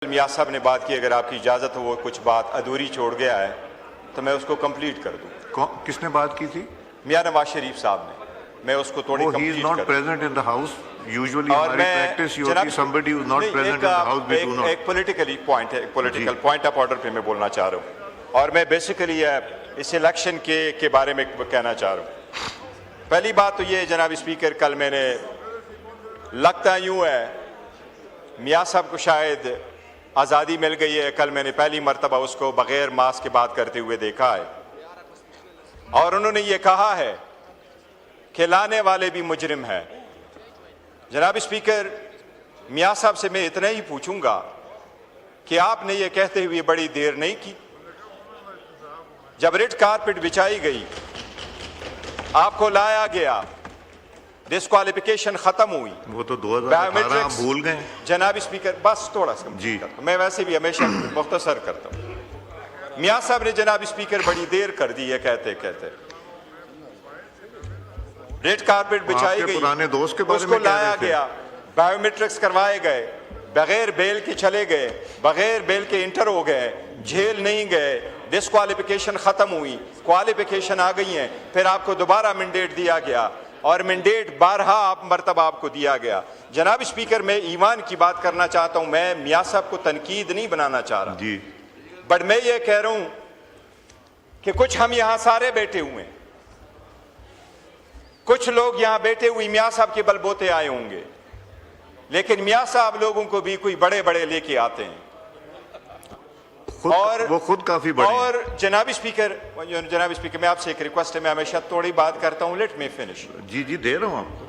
मियाँ साहब ने बात की, अगर आपकी इजाज़त हो, वो कुछ बात अधूरी छोड़ गया है तो मैं उसको कंप्लीट कर दूं। किसने बात की थी? मियाँ नवाज शरीफ साहब ने। मैं उसको थोड़ी कंप्लीट कर दूं। Present in the house. Usually और हमारी प्रैक्टिस ये होती है somebody who is not present in the house we do not. एक पॉलिटिकली पॉइंट है, पॉलिटिकल पॉइंट ऑफ ऑर्डर पे मैं बोलना चाह रहा हूँ, और मैं बेसिकली इस इलेक्शन के बारे में कहना चाह रहा हूँ। पहली बात तो ये जनाब स्पीकर, कल मैंने, लगता यूँ है मियाँ साहब को शायद आज़ादी मिल गई है। कल मैंने पहली मर्तबा उसको बग़ैर मास्क के बात करते हुए देखा है, और उन्होंने ये कहा है कि लाने वाले भी मुजरिम है। जनाब स्पीकर, मियाँ साहब से मैं इतना ही पूछूंगा कि आपने ये कहते हुए बड़ी देर नहीं की। जब रेड कारपेट बिछाई गई, आपको लाया गया, डिस्क्वालिफिकेशन खत्म हुई, वो तो 2018 आप भूल गए जनाब स्पीकर। बस थोड़ा सा जी, मैं वैसे भी हमेशा मुख्तसर करता हूँ। मियाँ साहब ने जनाब स्पीकर बड़ी देर कर दी है कहते कहते। रेड कारपेट बिछाई गई, पुराने दोस्त के बारे उसको लाया गया, बायोमेट्रिक्स करवाए गए, बगैर बेल के चले गए, बगैर बेल के इंटर हो गए, जेल नहीं गए, डिस्क्वालिफिकेशन खत्म हुई, क्वालिफिकेशन आ गई है, फिर आपको दोबारा मैंडेट दिया गया, और मैंडेट 12 मरतबा आपको दिया गया। जनाब स्पीकर, मैं ईमान की बात करना चाहता हूं, मैं मियाँ साहब को तनकीद नहीं बनाना चाह रहा जी, बट मैं ये कह रहा हूं कि कुछ हम यहां सारे बैठे हुए हैं, कुछ लोग यहां बैठे हुए मियाँ साहब के बलबोते आए होंगे, लेकिन मियाँ साहब लोगों को भी कोई बड़े बड़े लेके आते हैं, और वो खुद काफी बड़े। और जनाब स्पीकर, मैं आपसे एक रिक्वेस्ट है, मैं हमेशा थोड़ी बात करता हूं, लेट मी फिनिश। जी जी, दे रहा हूं आपको।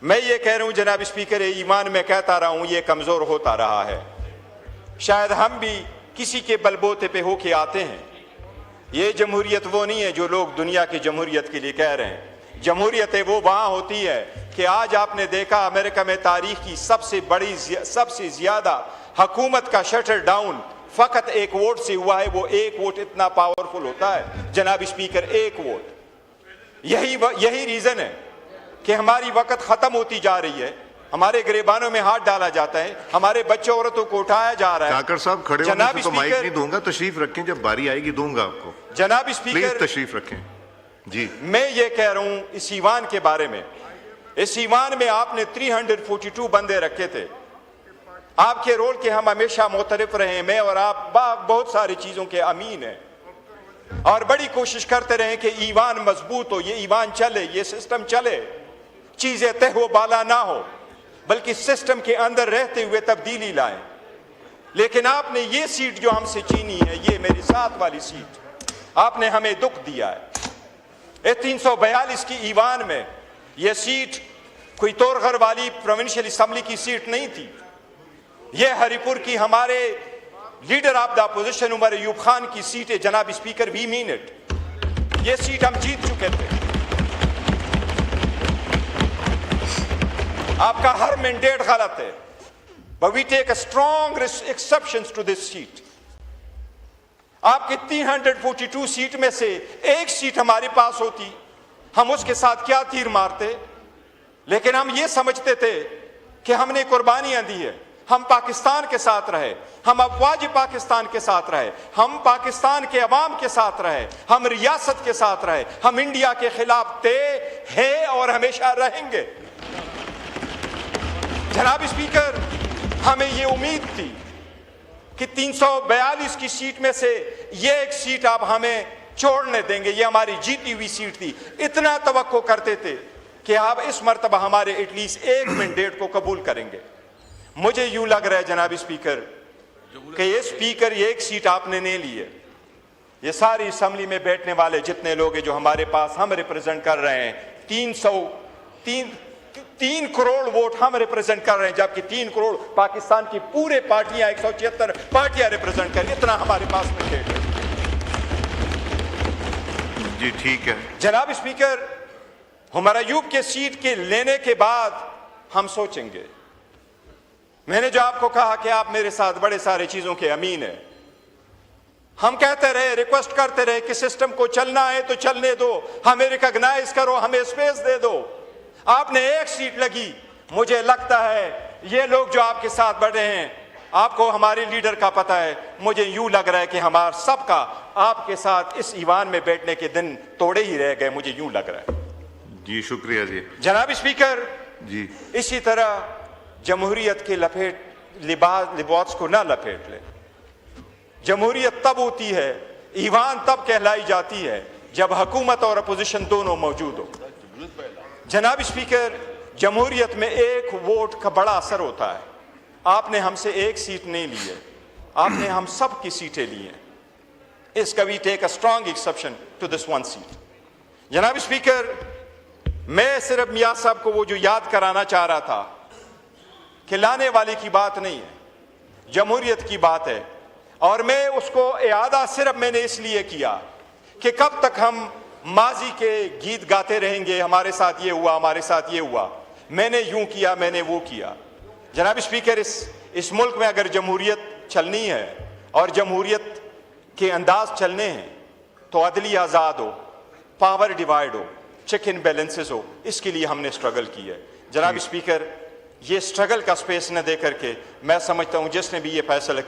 मैं ये कह रहा हूं जनाब स्पीकर, ईमान में कहता रहा हूं, ये कमजोर होता रहा है। शायद हम भी किसी के बलबोते पे होके आते हैं। ये जमहूरियत वो नहीं है जो लोग दुनिया की जमहूरियत के लिए कह रहे हैं। जमहूरियत है वो वहां होती है कि आज आपने देखा अमेरिका में तारीख की सबसे ज्यादा हुकूमत का शटर डाउन फकत एक वोट से हुआ है। वो एक वोट इतना पावरफुल होता है जनाब स्पीकर, एक वोट। यही रीजन है कि हमारी वक्त खत्म होती जा रही है, हमारे गिरेबानों में हाथ डाला जाता है, हमारे बच्चों औरतों को उठाया जा रहा है। जाकर साहब खड़े होने से तो माइक नहीं दूंगा, तशरीफ रखें, जब बारी आएगी दूंगा आपको। जनाब स्पीकर, तशरीफ रखें जी। मैं ये कह रहा हूं इस ईवान के बारे में, इस ईवान में आपने 342 बंदे रखे थे। आपके रोल के हम हमेशा मुतरफ रहे, मैं और आप बहुत सारी चीजों के अमीन हैं, और बड़ी कोशिश करते रहे कि ईवान मजबूत हो, ये ईवान चले, ये सिस्टम चले, चीजें तह बाला ना हो, बल्कि सिस्टम के अंदर रहते हुए तब्दीली लाएं। लेकिन आपने ये सीट जो हमसे छीनी है, ये मेरी साथ वाली सीट, आपने हमें दुख दिया है। 342 की ईवान में यह सीट कोई तोरगर वाली प्रोविंशियल असेंबली की सीट नहीं थी। यह हरिपुर की हमारे leader of the opposition Umar Ayub Khan की सीट है। जनाब स्पीकर, वी मीन इट, यह सीट हम जीत चुके थे। आपका हर मैंडेट गलत है, but we take a strong exceptions to this seat. आपके 342 सीट में से एक सीट हमारे पास होती, हम उसके साथ क्या तीर मारते, लेकिन हम ये समझते थे कि हमने कुर्बानियां दी है, हम पाकिस्तान के साथ रहे, हम अफवाज पाकिस्तान के साथ रहे, हम पाकिस्तान के अवाम के साथ रहे, हम रियासत के साथ रहे, हम इंडिया के खिलाफ थे, हैं और हमेशा रहेंगे। जनाब स्पीकर, हमें ये उम्मीद थी कि 342 की सीट में से ये एक सीट आप हमें छोड़ने देंगे, ये हमारी जीती हुई सीट थी। इतना तवक्को करते थे कि आप इस मर्तबा हमारे एटलीस्ट एक मैंडेट को कबूल करेंगे। मुझे यूं लग रहा है जनाब स्पीकर कि ये स्पीकर, ये एक सीट आपने नहीं ली है। ये सारी असेंबली में बैठने वाले जितने लोग हैं जो हमारे पास हम रिप्रेजेंट कर रहे हैं, 3 करोड़ वोट हम रिप्रेजेंट कर रहे हैं, जबकि 3 करोड़ पाकिस्तान की पूरे पार्टियां, 176 पार्टियां रिप्रेजेंट कर, इतना हमारे पास मैंडेट है। जी ठीक है जनाब स्पीकर, उमर अयूब के सीट के लेने के बाद हम सोचेंगे। मैंने जो आपको कहा कि आप मेरे साथ बड़े सारे चीजों के अमीन हैं, हम कहते रहे, रिक्वेस्ट करते रहे कि सिस्टम को चलना है तो चलने दो, हमें रिकॉग्नाइज करो, हमें स्पेस दे दो। आपने एक सीट लगी, मुझे लगता है ये लोग जो आपके साथ बैठे हैं आपको हमारे लीडर का पता है, मुझे यूं लग रहा है कि हमारा सबका आपके साथ इस ईवान में बैठने के दिन तोड़े ही रह गए, मुझे यूं लग रहा है। जी शुक्रिया जी। जनाब स्पीकर, जी इसी तरह जमहूरियत के लिबास को ना लपेट ले। जमहूरियत तब होती है, ईवान तब कहलाई जाती है जब हुकूमत और अपोजिशन दोनों मौजूद हो। जनाब स्पीकर, जमहूरियत में एक वोट का बड़ा असर होता है। आपने हमसे एक सीट नहीं ली है, आपने हम सब की सीटें ली हैं। इसका we take a strong exception to this one seat. जनाब स्पीकर, मैं सिर्फ मियां साहब को वो जो याद कराना चाह रहा था कि लाने वाले की बात नहीं है, जमहूरियत की बात है। और मैं उसको इयादा सिर्फ मैंने इसलिए किया कि कब तक हम माजी के गीत गाते रहेंगे, हमारे साथ ये हुआ, हमारे साथ ये हुआ, मैंने यूं किया, मैंने वो किया। जनाब स्पीकर, इस मुल्क में अगर जमहूरियत चलनी है और जमहूरियत के अंदाज चलने हैं तो अदली आज़ाद हो, पावर डिवाइड हो, चेक इन बैलेंसेस हो। इसके लिए हमने स्ट्रगल की है। जनाब स्पीकर, ये स्ट्रगल का स्पेस न दे करके मैं समझता हूं जिसने भी ये फैसला